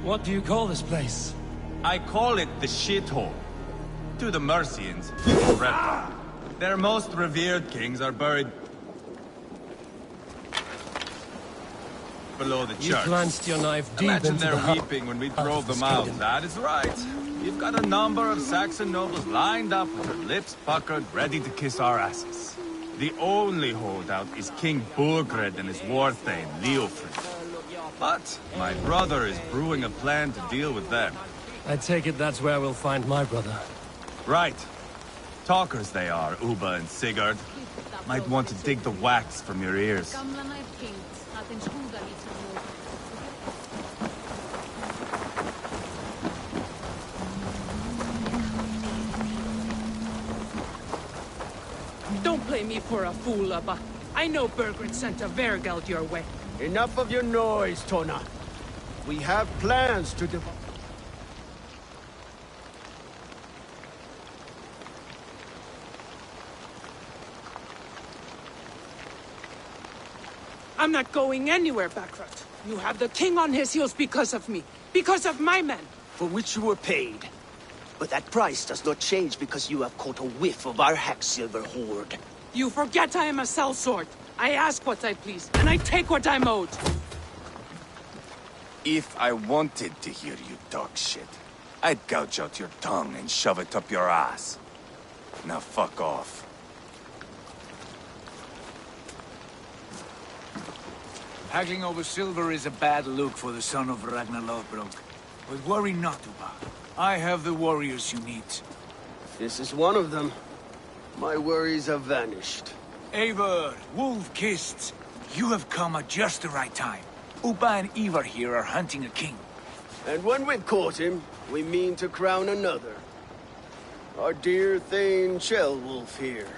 What do you call this place? I call it the shithole. To the Mercians, it's a reptile. Their most revered kings are buried below the church. You plunged your knife deep Imagine into their the heart weeping when we of drove this them out. kingdom. That is right. We've got a number of Saxon nobles lined up with their lips puckered, ready to kiss our asses. The only holdout is King Burgred and his war thane, Leofrid. But my brother is brewing a plan to deal with them. I take it that's where we'll find my brother. Right. Talkers they are, Uba and Sigurd. Might want to dig the wax from your ears. Don't play me for a fool, Abba. I know Burgred sent a Vergeld your way. Enough of your noise, Tona. We have plans to develop. I'm not going anywhere, Backrot. You have the king on his heels because of me. Because of my men. For which you were paid. But that price does not change because you have caught a whiff of our Hacksilver hoard. You forget I am a sellsword. I ask what I please, and I take what I'm owed. If I wanted to hear you talk shit, I'd gouge out your tongue and shove it up your ass. Now fuck off. Haggling over silver is a bad look for the son of Ragnar Lothbrok. But worry not, Uba. I have the warriors you need. This is one of them. My worries have vanished. Eivor, Wolf-Kissed, you have come at just the right time. Uba and Ivar here are hunting a king. And when we've caught him, we mean to crown another. Our dear Thane Ceolwulf here.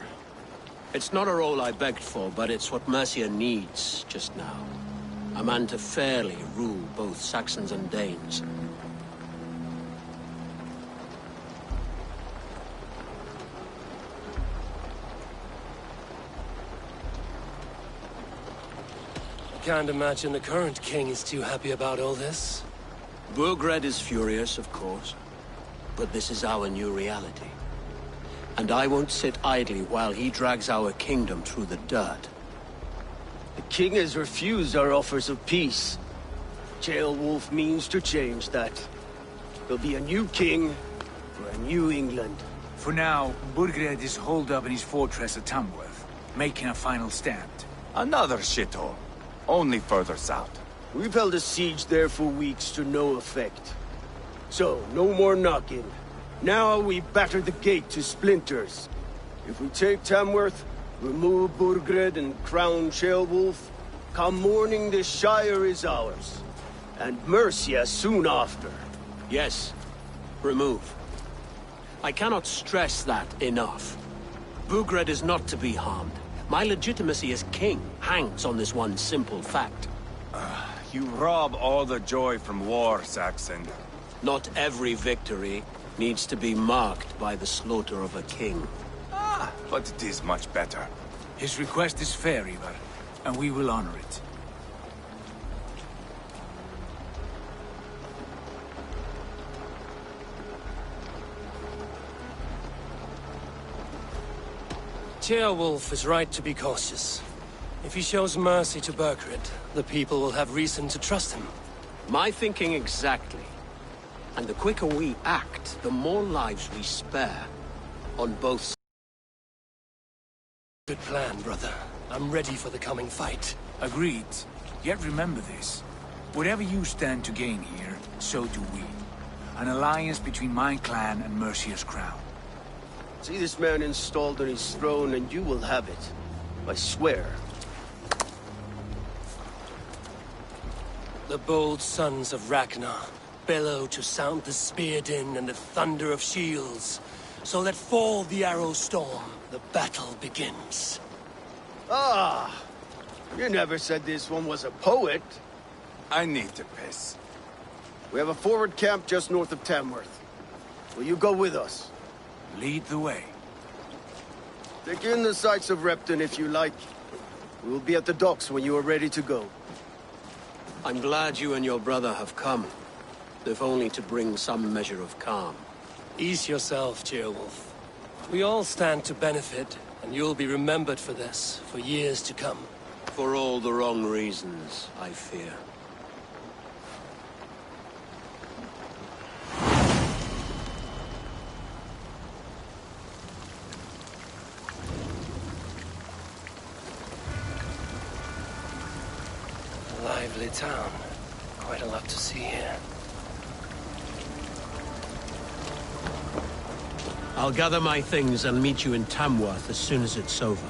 It's not a role I begged for, but it's what Mercia needs just now. A man to fairly rule both Saxons and Danes. Can't imagine the current king is too happy about all this. Burgred is furious, of course. But this is our new reality. And I won't sit idly while he drags our kingdom through the dirt. The king has refused our offers of peace. Ceolwulf means to change that. There'll be a new king for a new England. For now, Burgred is holed up in his fortress at Tamworth, making a final stand. Another shithole. Only further south. We've held a siege there for weeks to no effect. So, no more knocking. Now we batter the gate to splinters. If we take Tamworth, remove Burgred and crown Ceolwulf, come morning the Shire is ours. And Mercia soon after. Yes, remove. I cannot stress that enough. Burgred is not to be harmed. My legitimacy as king hangs on this one simple fact. You rob all the joy from war, Saxon. Not every victory needs to be marked by the slaughter of a king. But it is much better. His request is fair, Ivar, and we will honor it. Ceolwulf is right to be cautious. If he shows mercy to Burgred, the people will have reason to trust him. My thinking exactly. And the quicker we act, the more lives we spare. On both sides. Good plan, brother. I'm ready for the coming fight. Agreed. Yet remember this. Whatever you stand to gain here, so do we. An alliance between my clan and Mercia's crown. See this man installed on his throne and you will have it. I swear. The bold sons of Ragnar bellow to sound the spear din and the thunder of shields. So let fall the arrow storm. The battle begins. Ah! You never said this one was a poet. I need to piss. We have a forward camp just north of Tamworth. Will you go with us? Lead the way. Take in the sights of Repton if you like. We will be at the docks when you are ready to go. I'm glad you and your brother have come. if only to bring some measure of calm. Ease yourself, Ceolwulf. We all stand to benefit, and you'll be remembered for this, for years to come. For all the wrong reasons, I fear. A lively town. Quite a lot to see here. I'll gather my things and meet you in Tamworth as soon as it's over.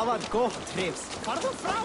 Það var gott trips. Farðu frá!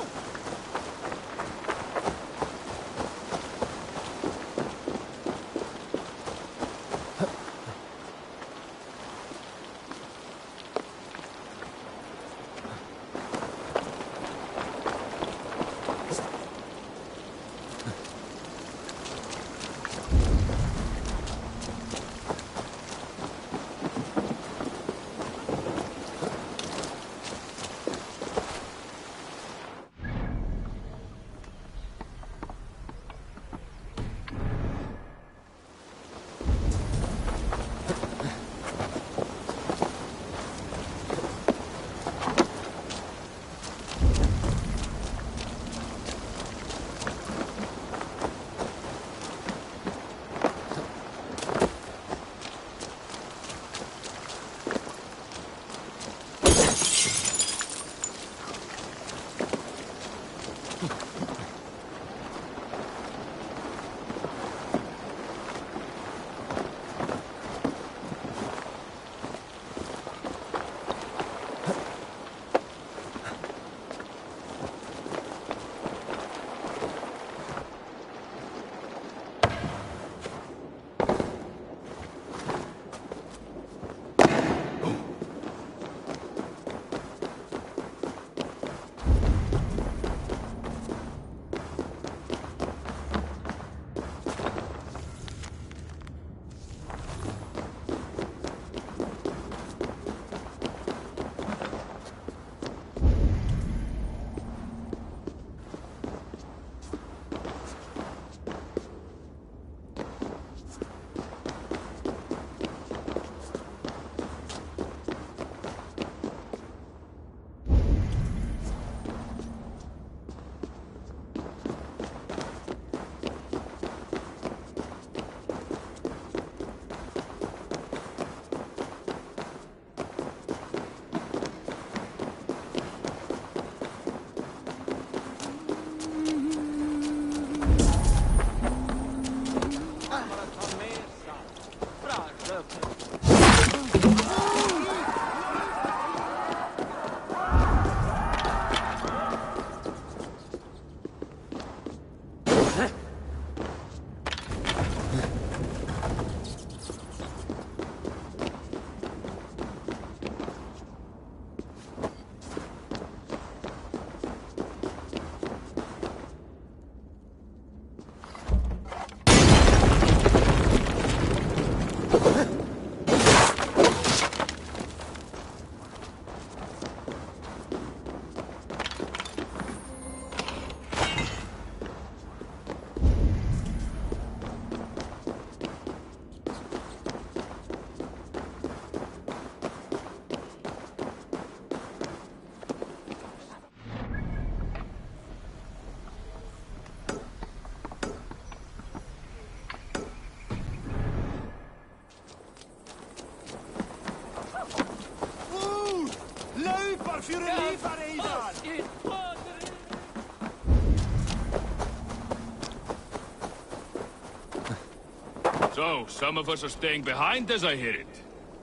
So, some of us are staying behind as I hear it.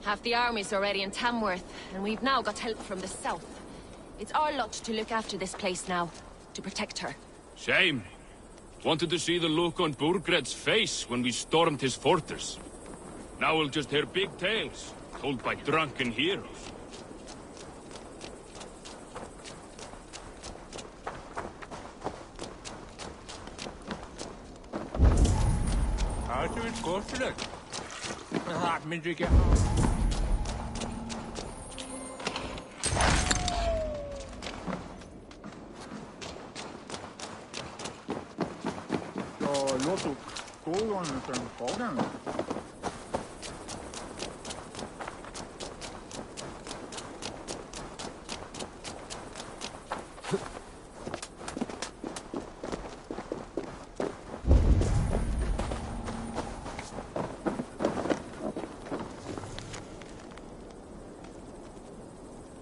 Half the army's already in Tamworth, and we've now got help from the south. It's our lot to look after this place now, to protect her. Shame. Wanted to see the look on Burgred's face when we stormed his fortress. Now we'll just hear big tales, told by drunken heroes. Þetta er skottilegt. Það myndi ekki låter gågående som gågående.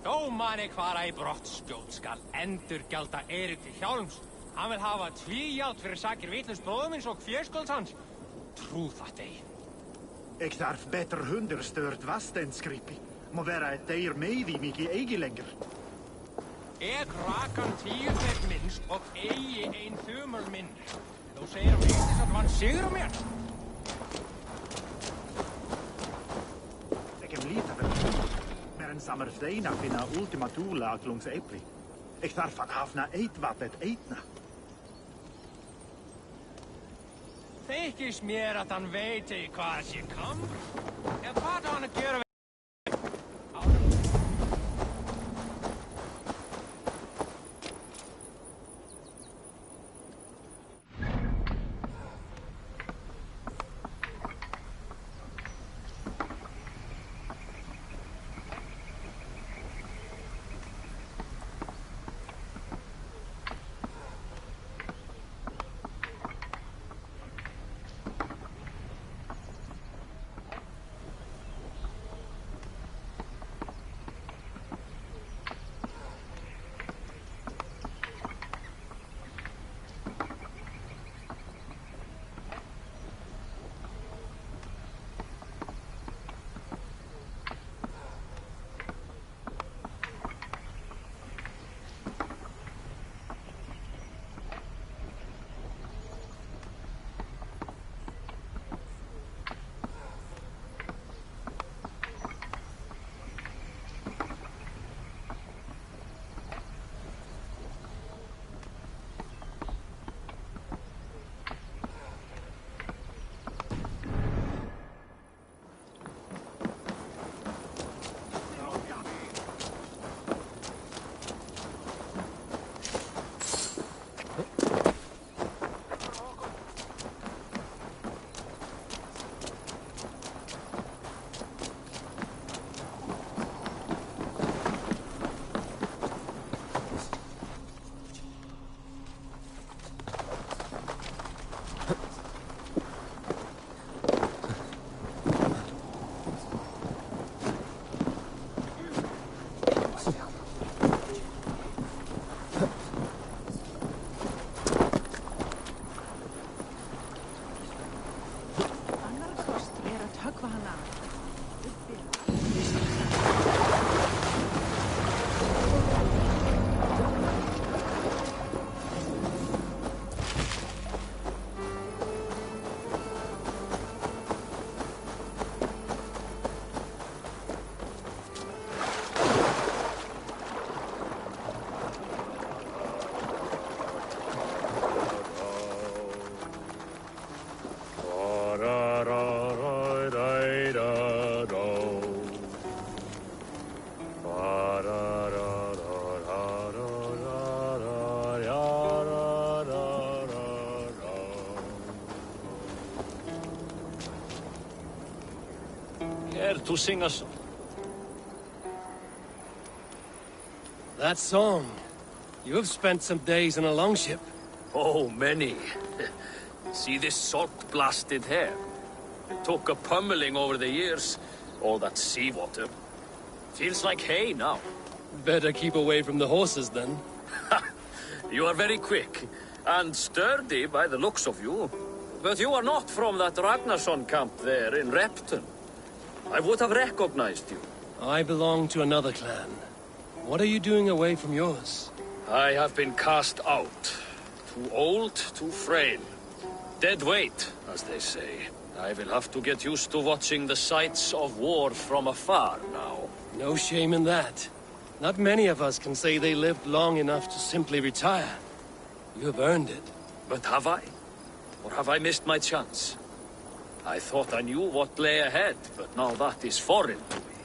Dómari hvara í brottskjót skal endurgjalda Eiríki Hjálms. Hann vil hafa tvíjátt fyrir sakir vitlaus bróðumins og fjörskólds hans. Trú það ei. Ik þarf betur hunderstört vastenskripi. Må vera ett deir meði mikið eigi lengur. Ek rakan 10 þess minnst og eigi ein þumul mindri. Þú segir veitis að hann sigur mér. Ik heb lief van maar een samersdeina finna ultima thule at lungs epli. Ik darf vanaf na eet wat het eetna. Þykist mér að hann veiti hvað sé kam. En hvað hann að gera to sing a song. That song. You have spent some days in a longship. Oh, many. See this salt-blasted hair? It took a pummeling over the years. All that seawater. Feels like hay now. Better keep away from the horses, then. You are very quick. And sturdy by the looks of you. But you are not from that Ragnarsson camp there in Repton. I would have recognized you. I belong to another clan. What are you doing away from yours? I have been cast out. Too old, too frail. Dead weight, as they say. I will have to get used to watching the sights of war from afar now. No shame in that. Not many of us can say they lived long enough to simply retire. You have earned it. But have I? Or have I missed my chance? I thought I knew what lay ahead, but now that is foreign to me.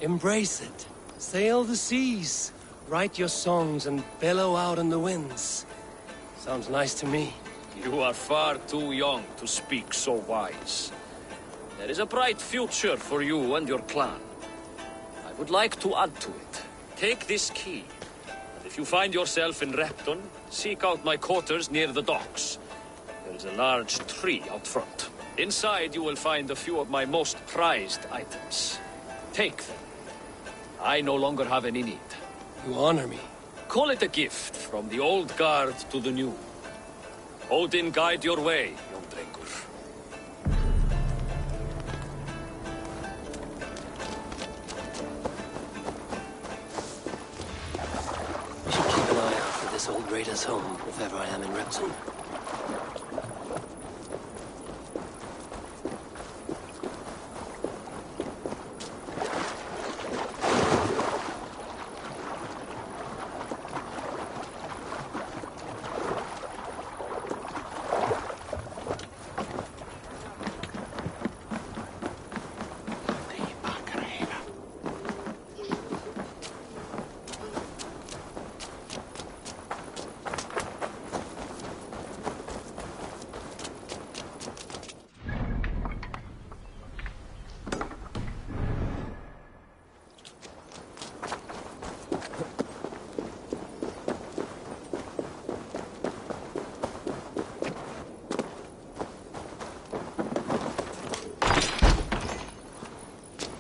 Embrace it. Sail the seas. Write your songs and bellow out in the winds. Sounds nice to me. You are far too young to speak so wise. There is a bright future for you and your clan. I would like to add to it. Take this key. And if you find yourself in Repton, seek out my quarters near the docks. There is a large tree out front. Inside you will find a few of my most prized items. Take them. I no longer have any need. You honor me. Call it a gift from the old guard to the new. Odin guide your way, young drengur. We should old raider's home, if ever I am in Repton.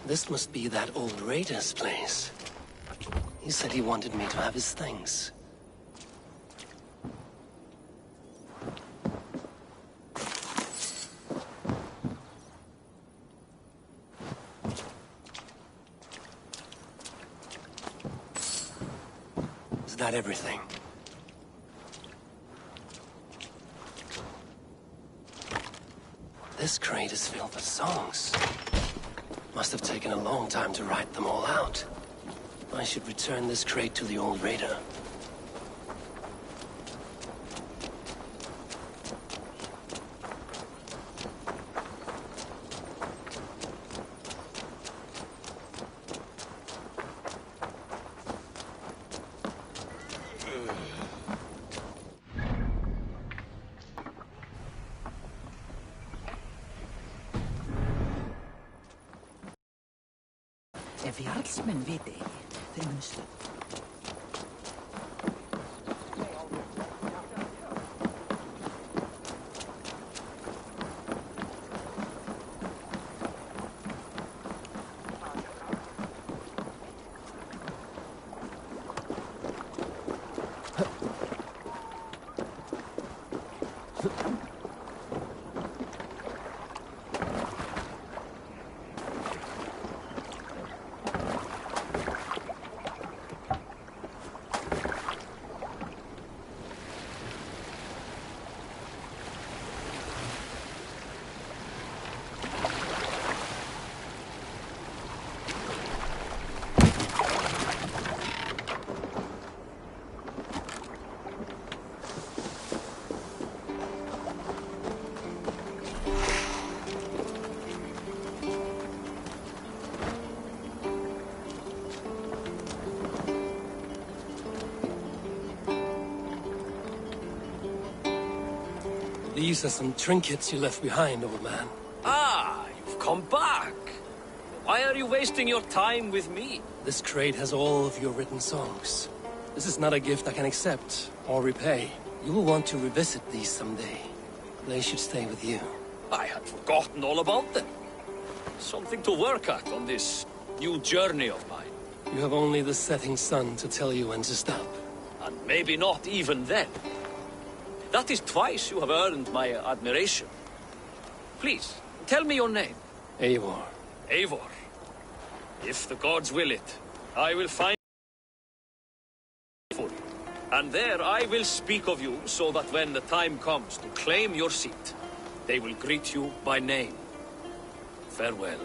This must be that old raider's place. He said he wanted me to have his things. Is that everything? This crate is filled with songs. Must have taken a long time to write them all out. I should return this crate to the old raider. Jarlsmenn viti ekki, þeir munstu. These are some trinkets you left behind, old man. Ah, you've come back. Why are you wasting your time with me? This crate has all of your written songs. This is not a gift I can accept or repay. You will want to revisit these someday. They should stay with you. I had forgotten all about them. Something to work at on this new journey of mine. You have only the setting sun to tell you when to stop. And maybe not even then. That is twice you have earned my admiration. Please, tell me your name. Eivor. Eivor. If the gods will it, I will find you. And there I will speak of you so that when the time comes to claim your seat, they will greet you by name. Farewell.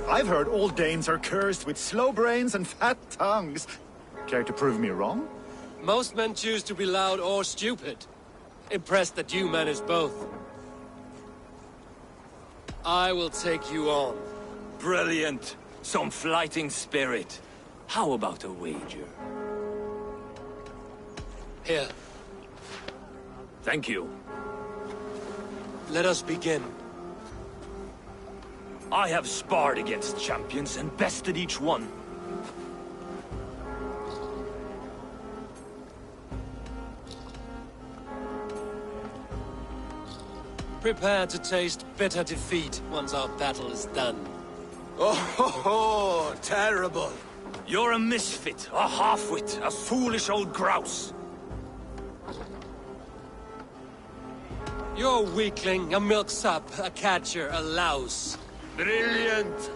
I've heard all Danes are cursed with slow brains and fat tongues. Care to prove me wrong? Most men choose to be loud or stupid. Impressed that you manage both. I will take you on. Brilliant. Some fighting spirit. How about a wager? Here. Thank you. Let us begin. I have sparred against champions and bested each one. Prepare to taste bitter defeat once our battle is done. Oh, terrible. You're a misfit, a half-wit, a foolish old grouse. You're a weakling, a milksop, a catcher, a louse. Brilliant!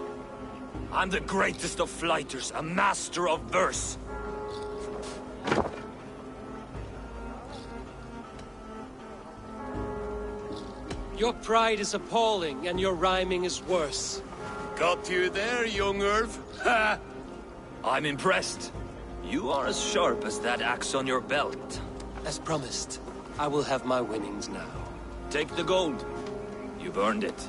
I'm the greatest of flighters, a master of verse. Your pride is appalling, and your rhyming is worse. Got you there, young Irv. Ha! I'm impressed. You are as sharp as that axe on your belt. As promised, I will have my winnings now. Take the gold. You've earned it.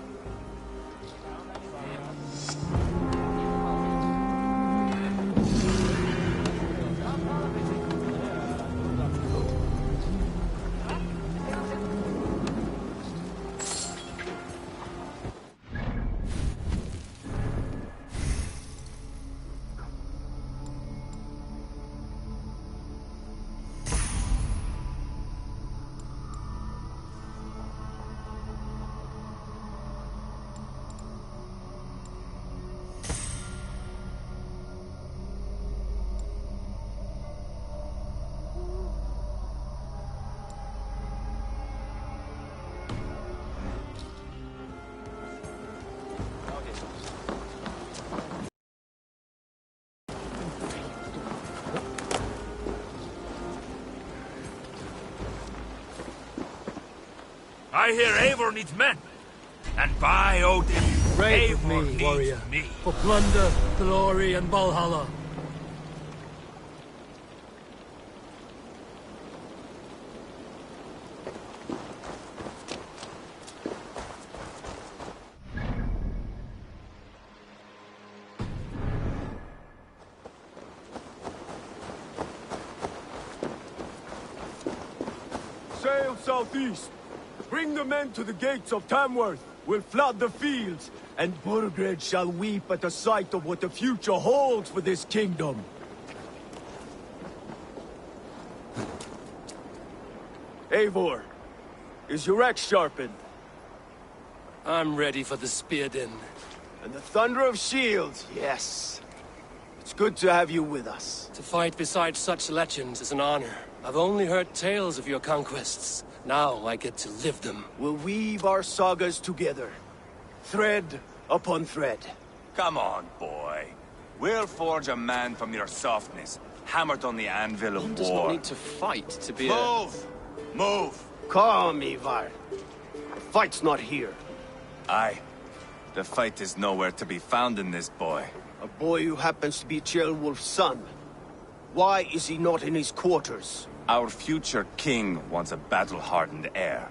I hear Eivor needs men. And by Odin, Ride with Eivor me, needs warrior. me. For plunder, glory, and Valhalla. Sail southeast. Bring the men to the gates of Tamworth. We'll flood the fields, and Burgred shall weep at the sight of what the future holds for this kingdom. Eivor, is your axe sharpened? I'm ready for the spear din. And the thunder of shields, yes. It's good to have you with us. To fight beside such legends is an honor. I've only heard tales of your conquests. Now I get to live them. We'll weave our sagas together. Thread upon thread. Come on, boy. We'll forge a man from your softness, hammered on the anvil of One war. does not need to fight to be Move! Move! Calm, Ivar. The fight's not here. Aye. The fight is nowhere to be found in this boy. A boy who happens to be Ceolwulf's son. Why is he not in his quarters? Our future king wants a battle-hardened heir.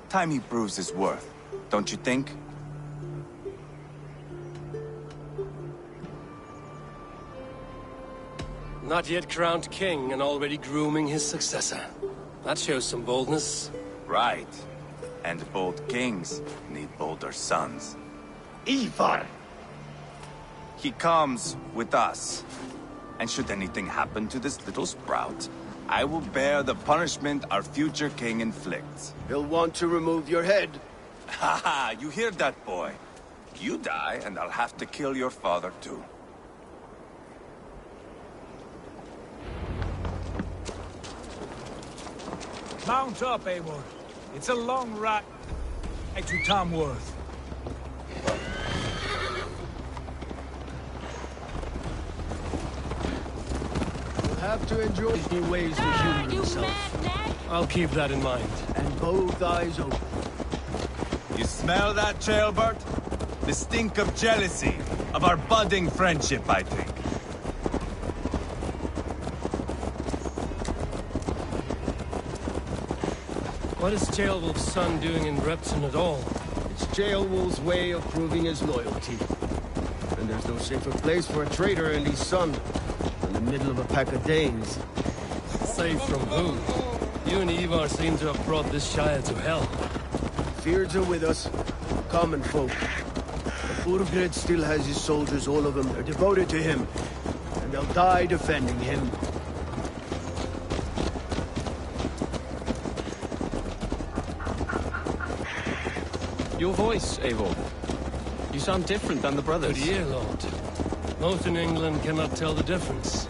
Time he proves his worth, don't you think? Not yet crowned king and already grooming his successor. That shows some boldness. Right. And bold kings need bolder sons. Ivar! He comes with us. And should anything happen to this little sprout, I will bear the punishment our future king inflicts. He'll want to remove your head. Ha ha! You hear that, boy? You die, and I'll have to kill your father, too. Mount up, Eivor. It's a long ride to Tamworth. You'll have to enjoy the ways to humor himself. I'll keep that in mind. And both eyes open. You smell that, Jailbird? The stink of jealousy, of our budding friendship, I think. What is Jailwolf's son doing in Repton at all? It's Jailwolf's way of proving his loyalty. And there's no safer place for a traitor and his son in the middle of a pack of Danes. Safe from who? You and Ivar seem to have brought this Shire to hell. Fears are with us, common folk. But Burgred still has his soldiers, all of them. They're devoted to him, and they'll die defending him. Your voice, Eivor. You sound different than the brothers. Good year, Lord. Most in England cannot tell the difference.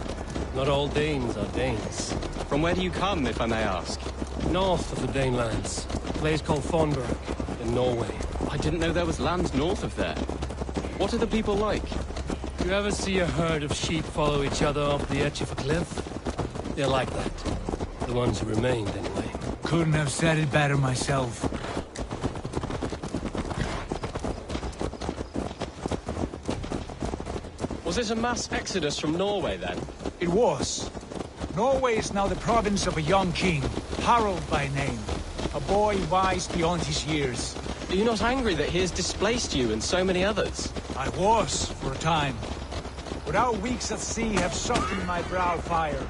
Not all Danes are Danes. From where do you come, if I may ask? North of the Danelands. A place called Thornburg, in Norway. I didn't know there was land north of there. What are the people like? You ever see a herd of sheep follow each other off the edge of a cliff? They're like that. The ones who remained, anyway. Couldn't have said it better myself. Was it a mass exodus from Norway, then? It was. Norway is now the province of a young king, Harald by name. A boy wise beyond his years. Are you not angry that he has displaced you and so many others? I was, for a time. But our weeks at sea have softened my brow fire.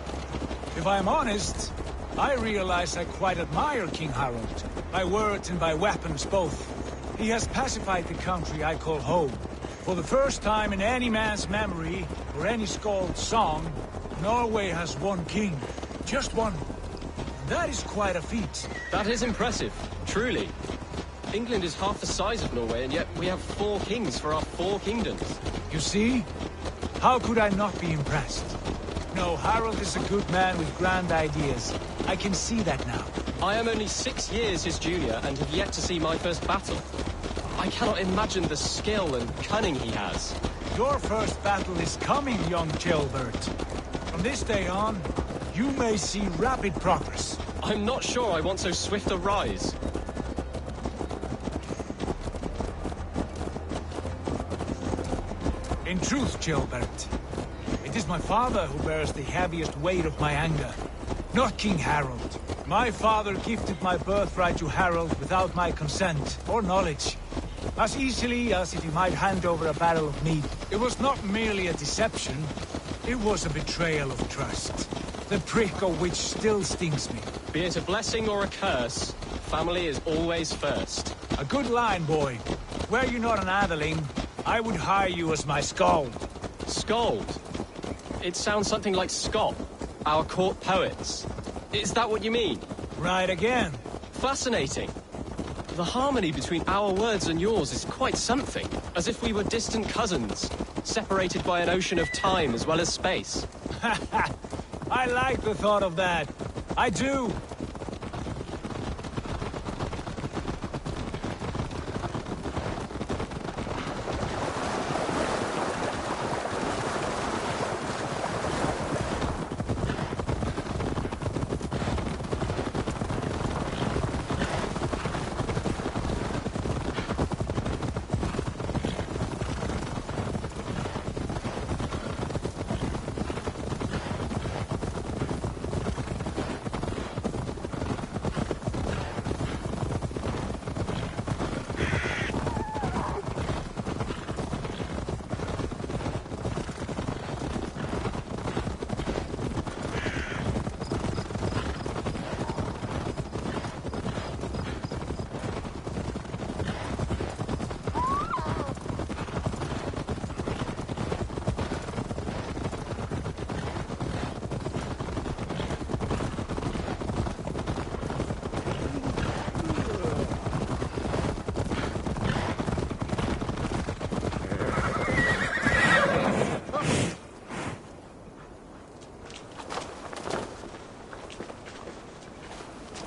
If I am honest, I realize I quite admire King Harald. By words and by weapons both. He has pacified the country I call home. For the first time in any man's memory, or any skald's song, Norway has one king. Just one. That is quite a feat. That is impressive, truly. England is half the size of Norway, and yet we have 4 kings for our 4 kingdoms. You see? How could I not be impressed? No, Harald is a good man with grand ideas. I can see that now. I am only 6 years his junior, and have yet to see my first battle. I cannot imagine the skill and cunning he has. Your first battle is coming, young Jailbird. From this day on, you may see rapid progress. I'm not sure I want so swift a rise. In truth, Jailbird, it is my father who bears the heaviest weight of my anger, not King Harald. My father gifted my birthright to Harald without my consent or knowledge. As easily as if he might hand over a barrel of meat. It was not merely a deception, it was a betrayal of trust. The prick of which still stings me. Be it a blessing or a curse, family is always first. A good line, boy. Were you not an atheling, I would hire you as my skald. Skald? It sounds something like Scott, our court poets. Is that what you mean? Right again. Fascinating. The harmony between our words and yours is quite something. As if we were distant cousins, separated by an ocean of time as well as space. I like the thought of that. I do.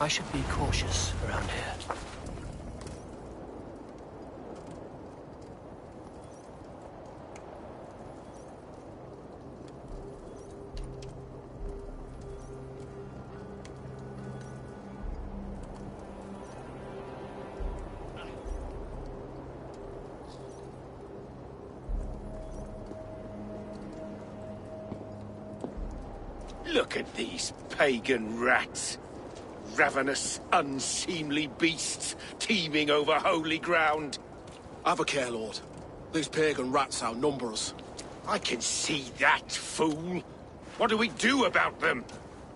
I should be cautious around here. Look at these pagan rats. Ravenous, unseemly beasts teeming over holy ground. Have a care, Lord. These pagan rats outnumber us. I can see that, fool. What do we do about them?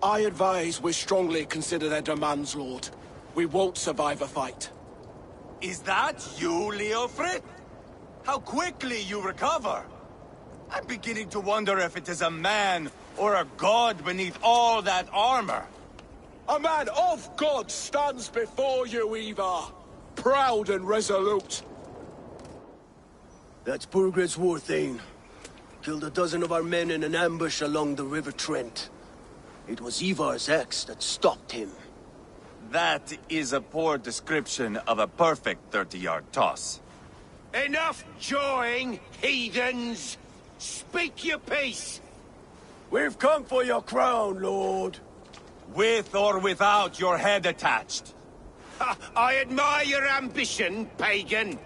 I advise we strongly consider their demands, Lord. We won't survive a fight. Is that you, Leofrid? How quickly you recover! I'm beginning to wonder if it is a man or a god beneath all that armor. A man of God stands before you, Ivar. Proud and resolute. That's Burgred's Warthane. Killed a dozen of our men in an ambush along the River Trent. It was Ivar's axe that stopped him. That is a poor description of a perfect 30-yard toss. Enough jawing, heathens! Speak your piece! We've come for your crown, Lord. With or without your head attached. I admire your ambition, pagan.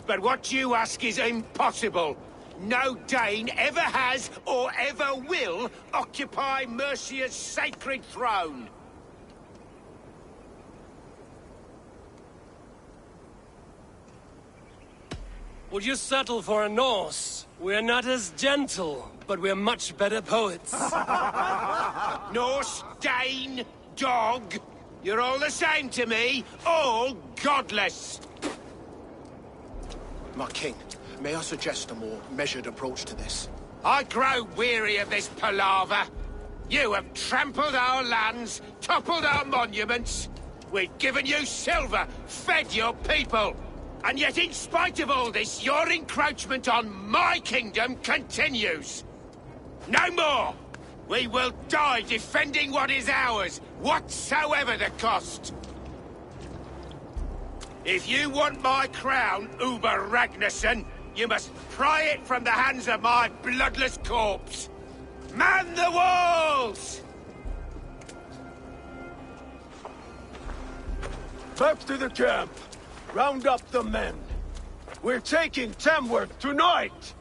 But what you ask is impossible. No Dane ever has or ever will occupy Mercia's sacred throne. Would you settle for a Norse? We're not as gentle, but we're much better poets. Norse, Dane, dog. You're all the same to me. All godless. My king, may I suggest a more measured approach to this? I grow weary of this palaver. You have trampled our lands, toppled our monuments. We've given you silver, fed your people. And yet, in spite of all this, your encroachment on my kingdom continues. No more! We will die defending what is ours, whatsoever the cost. If you want my crown, Uber Ragnarsson, you must pry it from the hands of my bloodless corpse. Man the walls! Back to the camp. Round up the men. We're taking Tamworth tonight!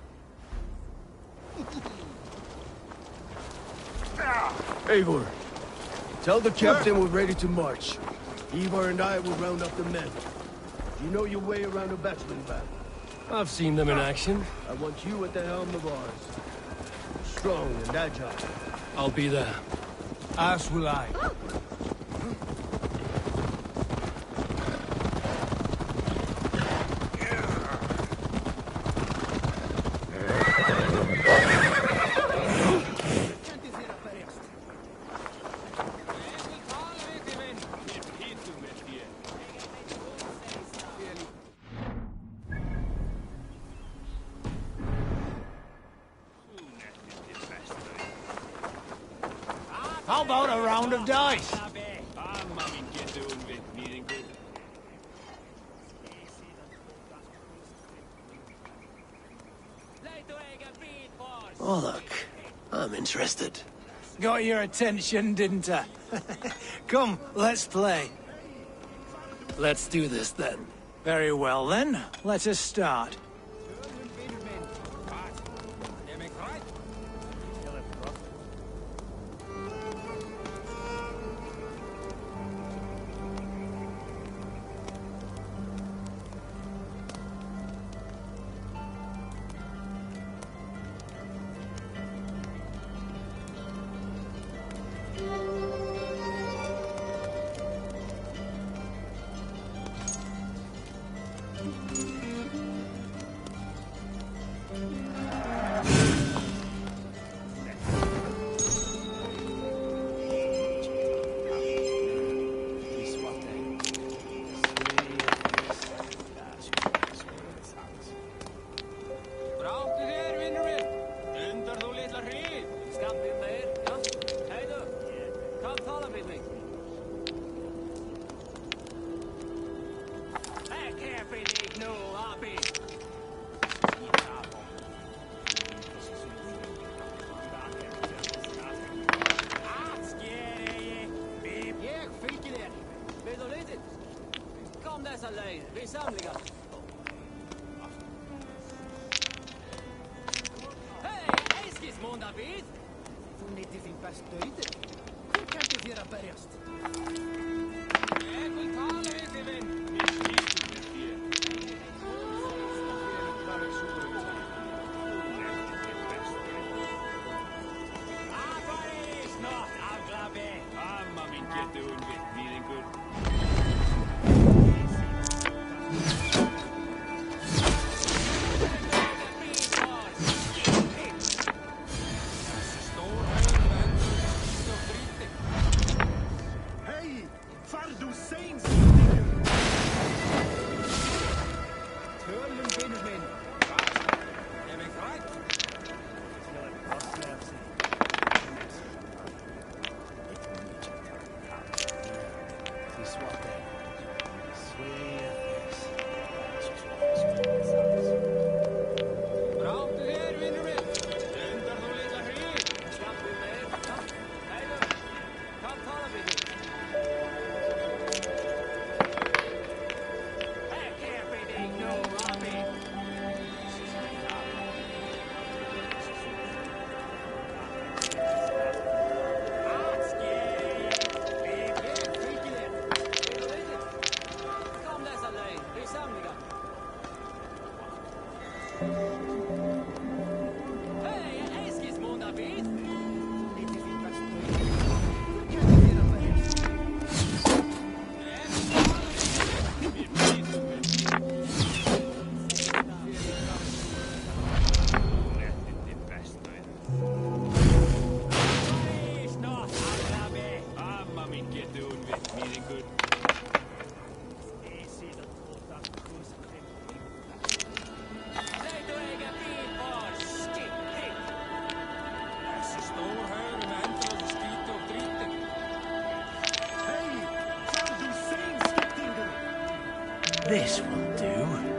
Eivor, tell the captain we're ready to march. Eivor and I will round up the men. You know your way around a batsman battle. I've seen them in action. I want you at the helm of ours. Strong and agile. I'll be there. As will I. How about a round of dice? Oh, look. I'm interested. Got your attention, didn't I? Come, let's play. Let's do this, then. Very well, then. Let us start. Neytið þín best dauðir. Hver kendi þér að berjast? Ég vil tala við þig, vinn. Mér hýttum við þér. Aðværi, snott, afglafi. Amma mín getur hún við, nýðingur. This will do.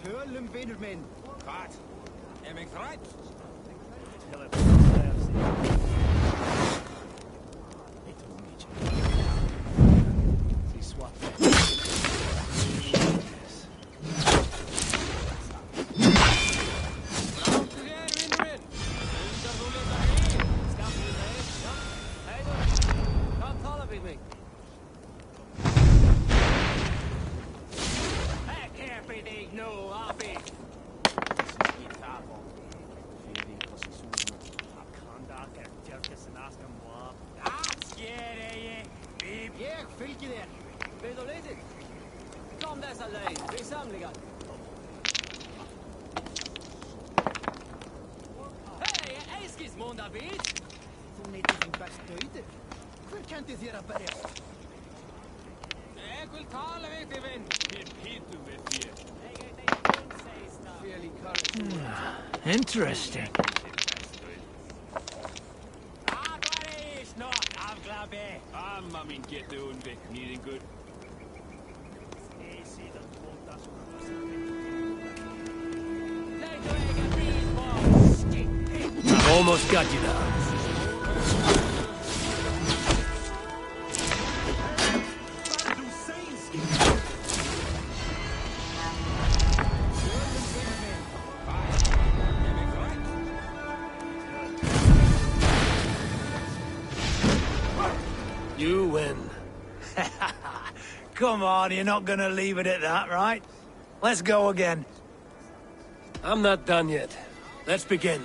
Tölum, vinur minn. Hvað? Mig þrætt? Interesting. Amma mín getur hún við, nýðingur. I've almost got you now. come on, you're not gonna leave it at that, right? Let's go again. I'm not done yet. Let's begin.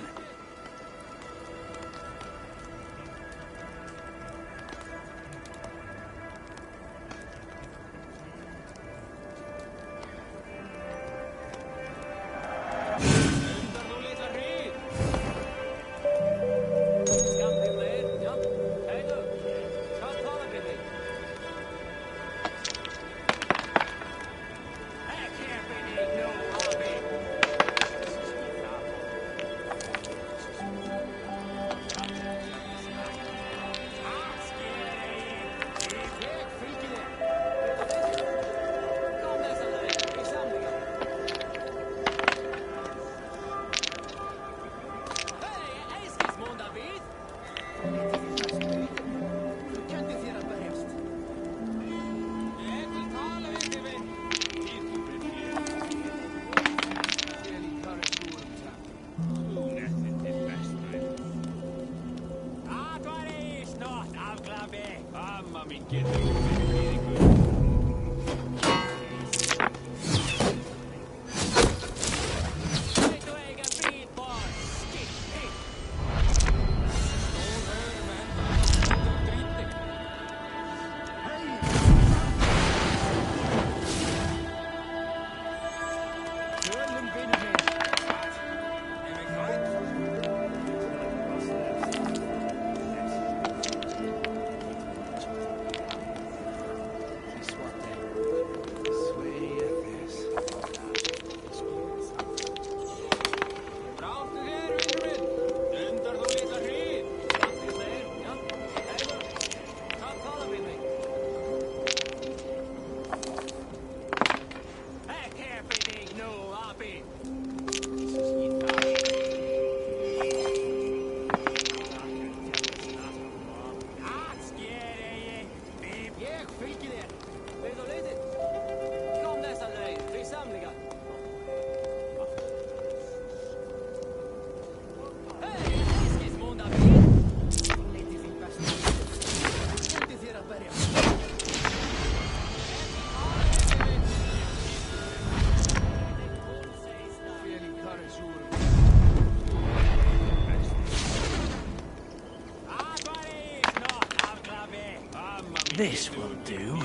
This will do.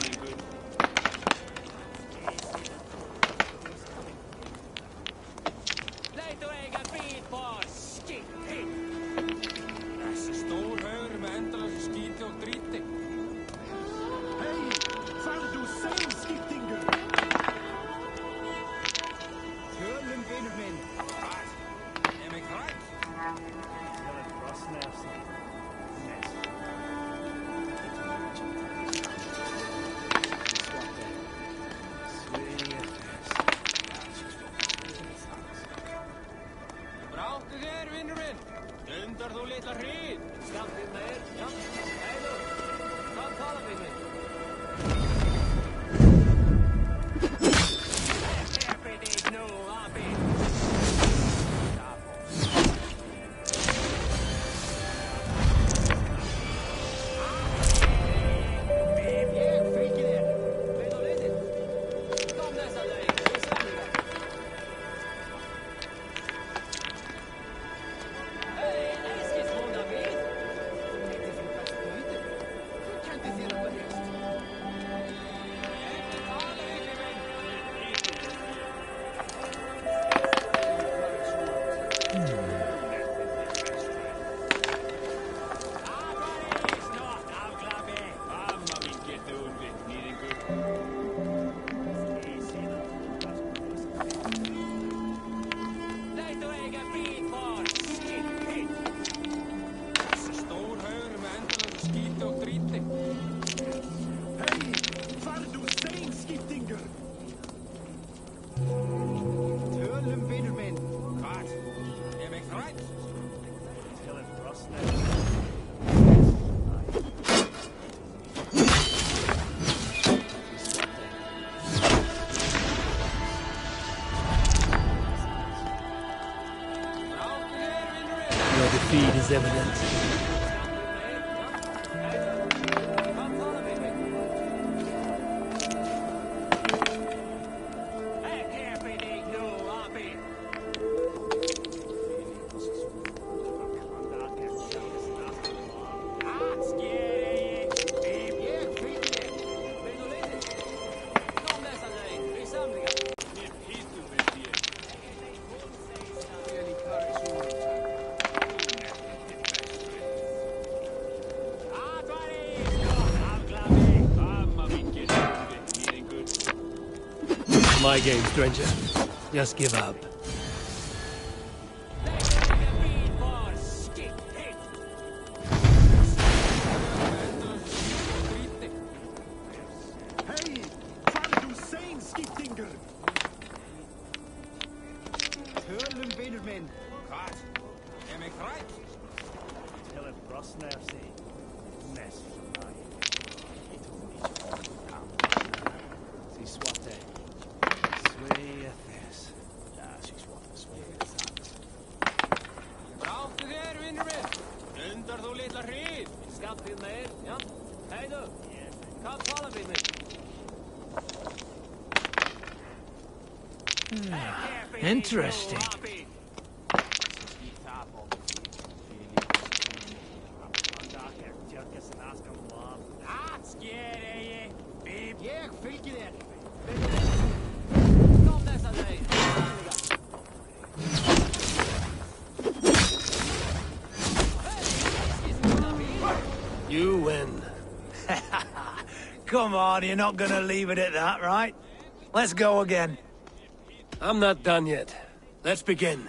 Defeat is evident. My game, stranger. Just give up. Interesting. You win. Come on, you're not gonna leave it at that, right? Let's go again. I'm not done yet. Let's begin.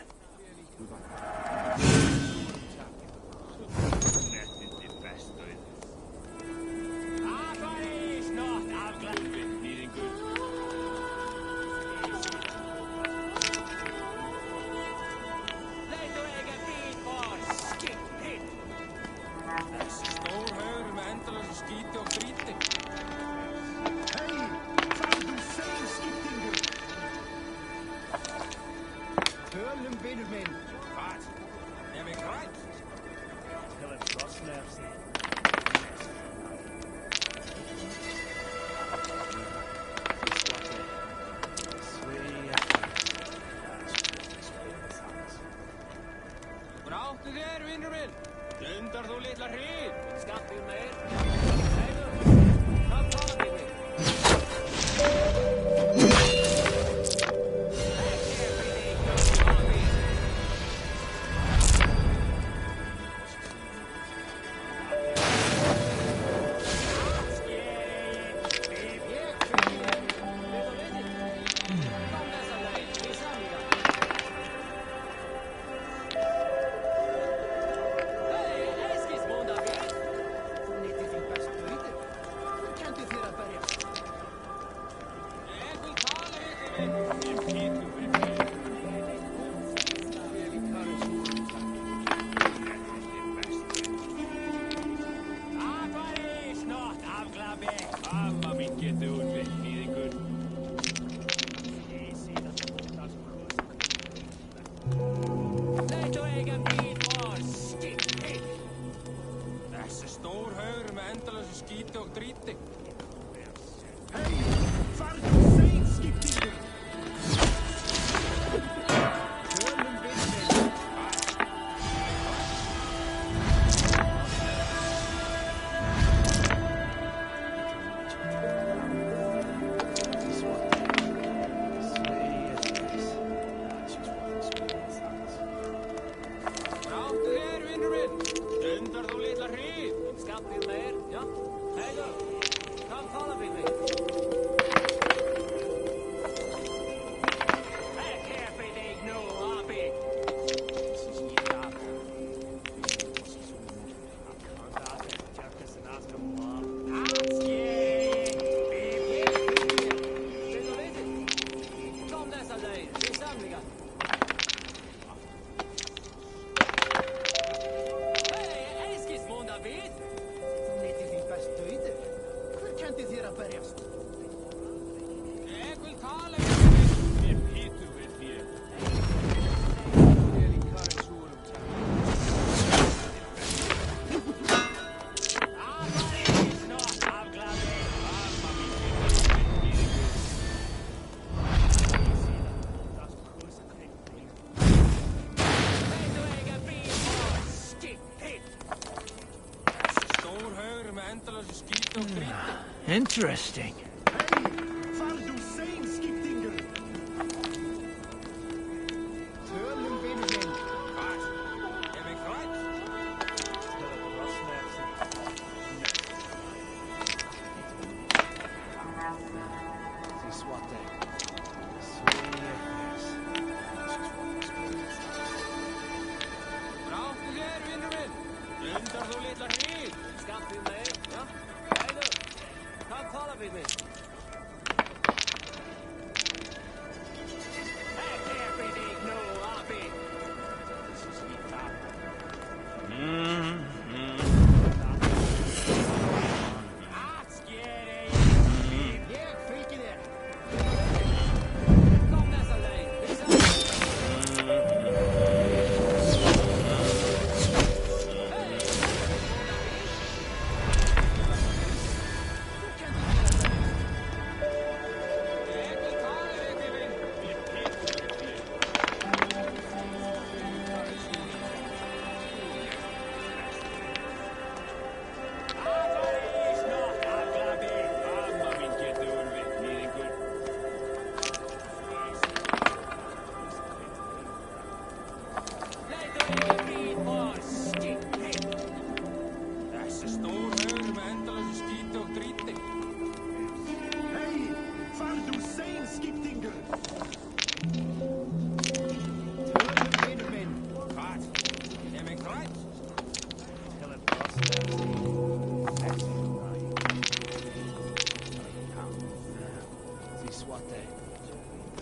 Interesting.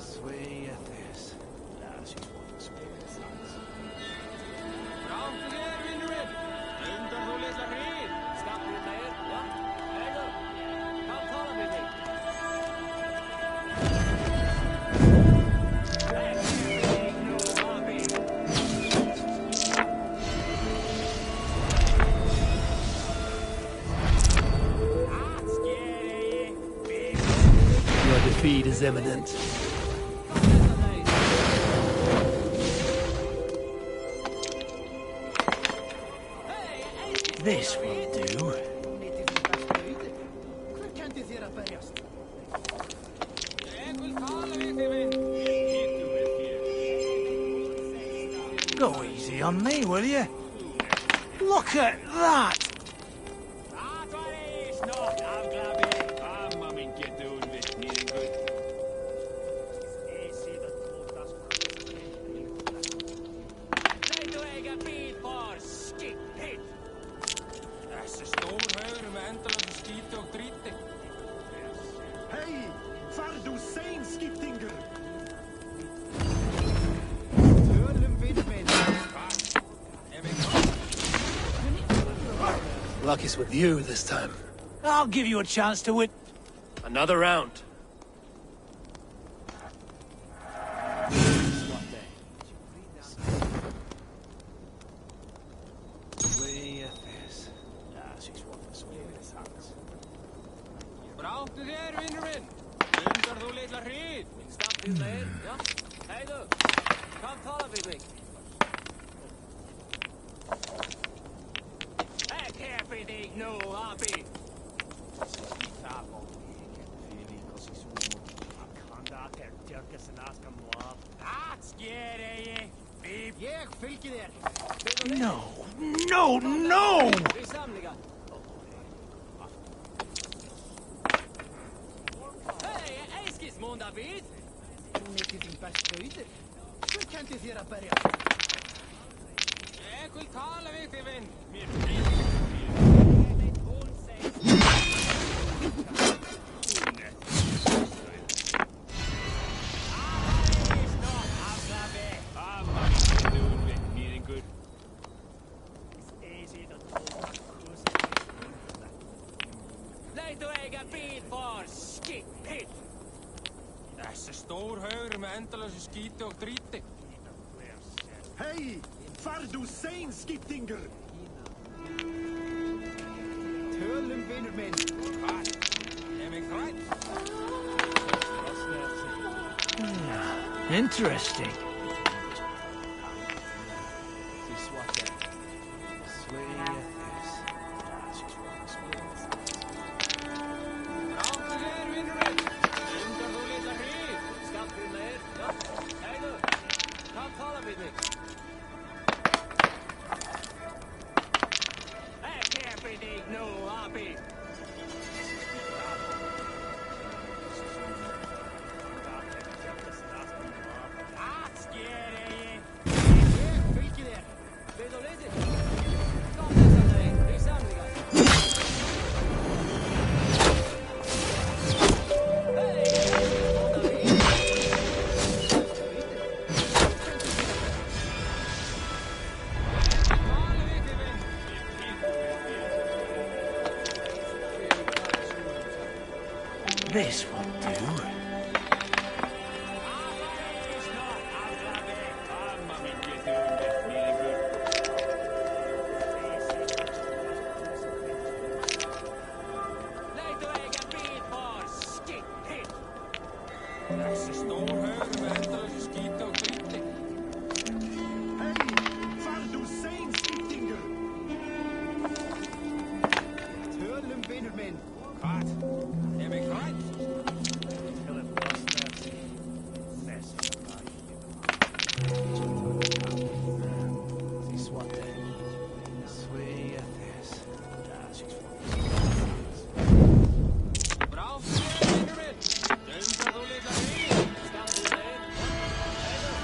Sway at this. She's one to sway at this. Fram til þér, vinurinn! Undar þú litla hríð! Skapur þér, já? Heiðu! Hvað tala við þig? Your defeat is imminent. This will do. Hver kendi þér að berjast? Ég vil tala við þig, vinn! Go easy on me, will you? Look at that! Það var eins nótt afglafi! Amma mín getur hún við nýringur. Ég sé það tótast. Nei, þú eiga bíl for skippitt! Þessi stór haugur með endalösa skíti og dríti. Hei! Far du sein, skiptingur! Tölum við minn. Luck is with you this time. I'll give you a chance to win. Another round. Sway at this. She's one to sway at this. Bráttu þér, vinurinn! Undar þú litla hríð! Stapp til þér, já? Heiðu! Hvað tala við þig? Ekki hefði þig nú, abi! Það skeri ég! Ég fylgi þér. No, no, no! Við samlinga! Hei, einskis mún, Davíð! Mikið þín best auður. Hver kendi þér að berjast? Ég vil tala við þig, vinn! Leitu eiga bíl for skippitt! Þessi stór haugur með endalösa skíti og dríti. Hei! Far du sein, skiptingur! Tölum vinur minn. Hvað? Ég mig hrætt? Interesting. Sway at this. She's one to sway at this. Bráttu þér, vinurinn! Undar þú litla hríð! Skapur þér, já? Heiðu! Hvað tala við þig? Ekki hefði þig nú, abi! Það skeri ég! Ég fylgi þér. Við þú litið? Kom þess að þeir, við samlingar! This will do. Amma mín getur hún við nýringur. Leitu eiga bíl for skippitt! Þessi stór haugur með endalösa skíti og dríti. Hei! Far du sein, skiptingur! Tölum vinur minn. Hvað? Ég mig hrætt? Sway at this. She's Bráttu þér, vinurinn! Undar þú litla hríð! Skapur þér, já? Heiðu!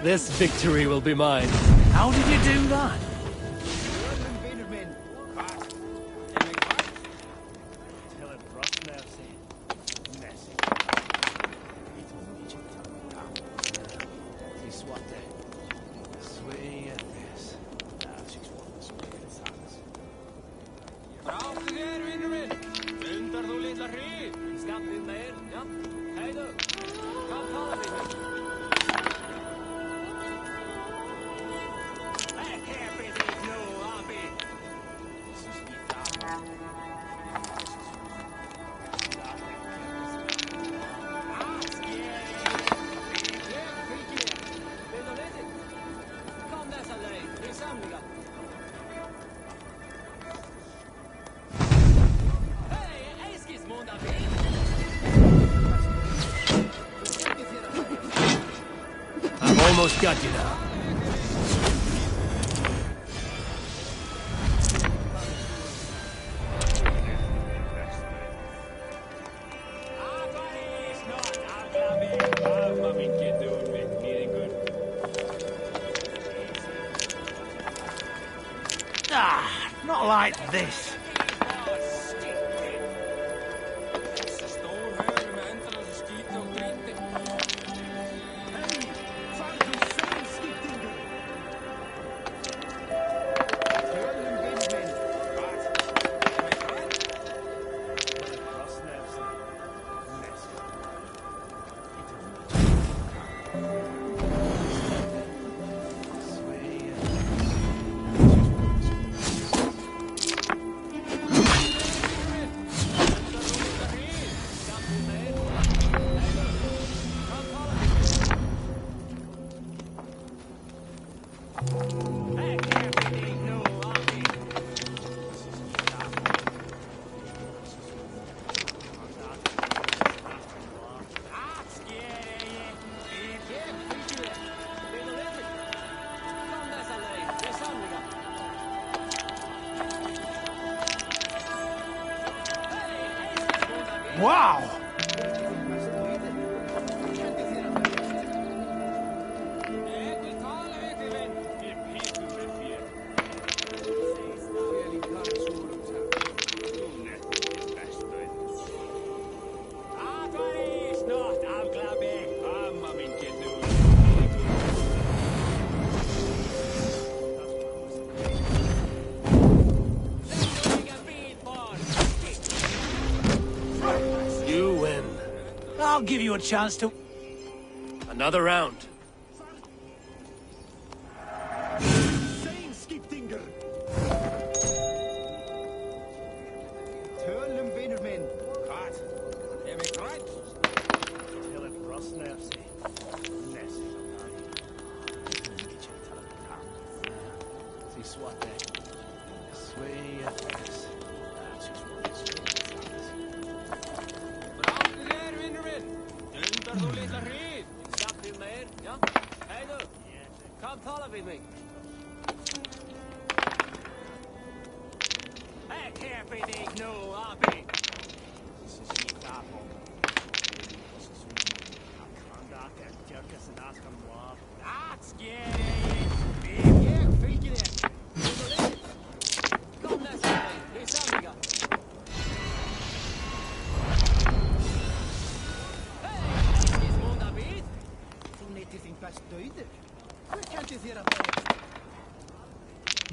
This victory will be mine. How did you do that? Almost got you now. Ah, not like this. Wow! You win. I'll give you a chance to... Another round.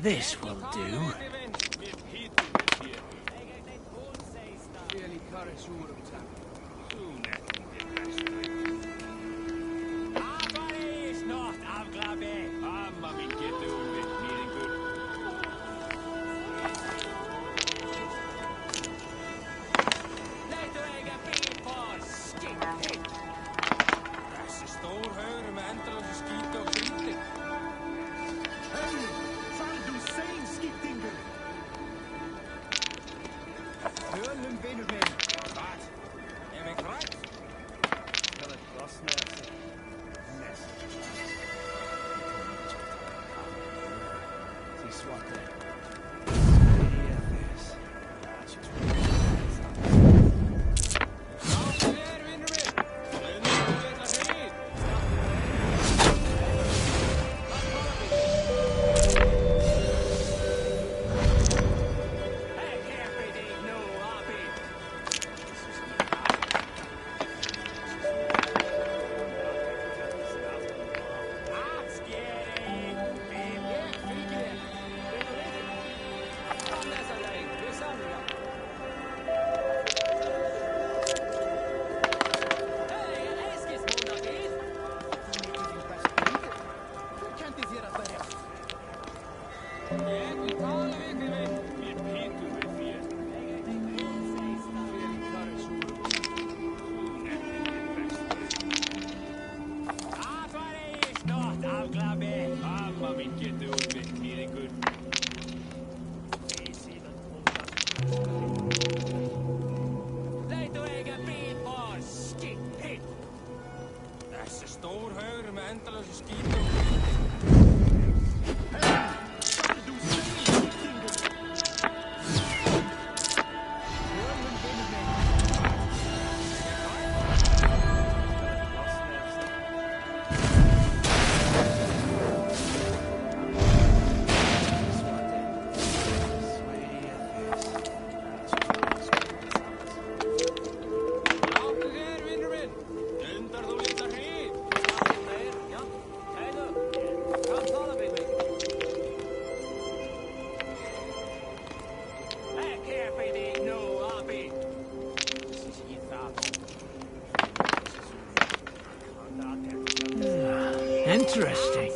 This will do. Interesting.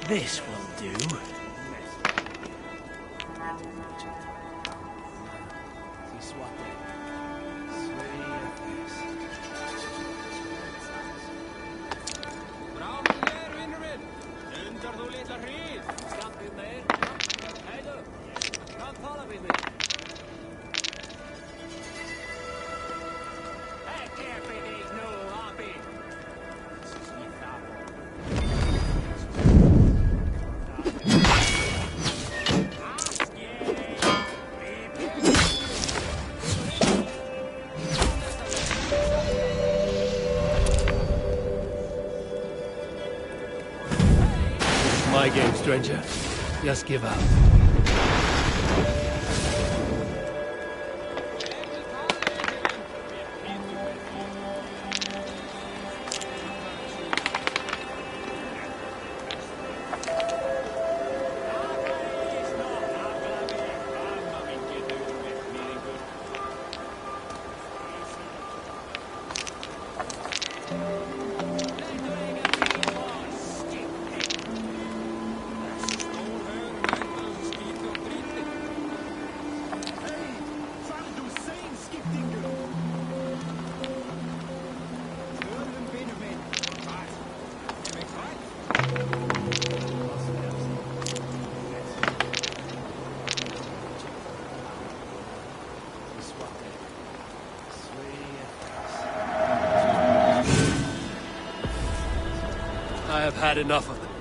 This will do. My game, stranger. Just give up. I have had enough of them.